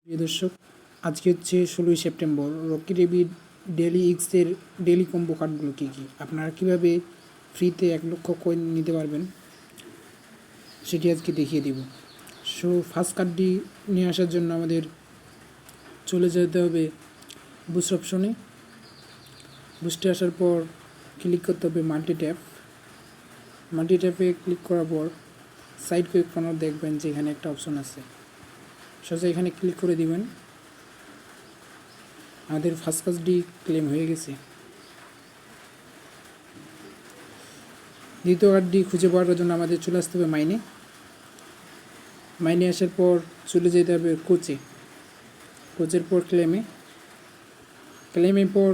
প্রিয় দর্শক, আজকে হচ্ছে 16ই সেপ্টেম্বর। রকি রেবি ডেলি এক্সের ডেলি কম্বো কার্ডগুলো কী কী, আপনারা কীভাবে ফ্রিতে 1 লক্ষ কয়েন নিতে পারবেন সেটি আজকে দেখিয়ে দিব। ফার্স্ট কার্ডটি নিয়ে আসার জন্য আমাদের চলে যেতে হবে বুস্ট অপশনে। বুস্টে আসার পর ক্লিক করতে হবে মাল্টি ট্যাপে ক্লিক করার পর সাইড কুইক কর্নার দেখবেন যে এখানে একটা অপশন আছে, সোজা এখানে ক্লিক করে দিবেন। আমাদের ফার্স্ট কার্ডটি ক্লেম হয়ে গেছে। দ্বিতীয় কার্ডটি খুঁজে পাওয়ার জন্য আমাদের চলে আসতে হবে মাইনে আসার পর চলে যেতে হবে কোচের পর ক্লেমের পর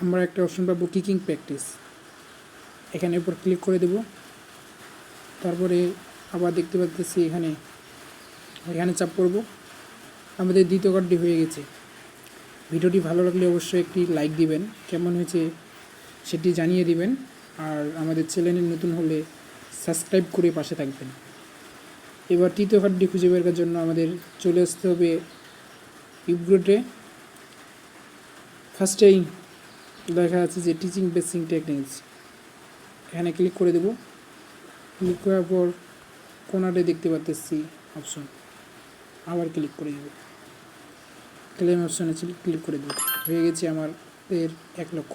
আমরা একটা অপশন পাবো কিকিং প্র্যাকটিস, এখানে উপর ক্লিক করে দেব। তারপরে আবার দেখতে পাচ্ছি এখানে চাপ করব। আমাদের দ্বিতীয় কার্ডটি হয়ে গেছে। ভিডিওটি ভালো লাগলে অবশ্যই একটি লাইক দিবেন, কেমন হয়েছে সেটি জানিয়ে দিবেন, আর আমাদের চ্যানেলে নতুন হলে সাবস্ক্রাইব করে পাশে থাকবেন। এবার তৃতীয় কার্ডটি খুঁজে বের করার জন্য আমাদের চলে আসতে হবে ইপগ্রেডে। ফার্স্টেই লেখা আছে যে টিচিং বেসিক টেকনিক্স, এখানে ক্লিক করে দেব। ক্লিক করার পর কোনারে দেখতে পাচ্ছি অপশন, আবার ক্লিক করে দেব। ক্লেম অপশনে ক্লিক করে দেব। হয়ে গেছে আমাদের 1 লক্ষ।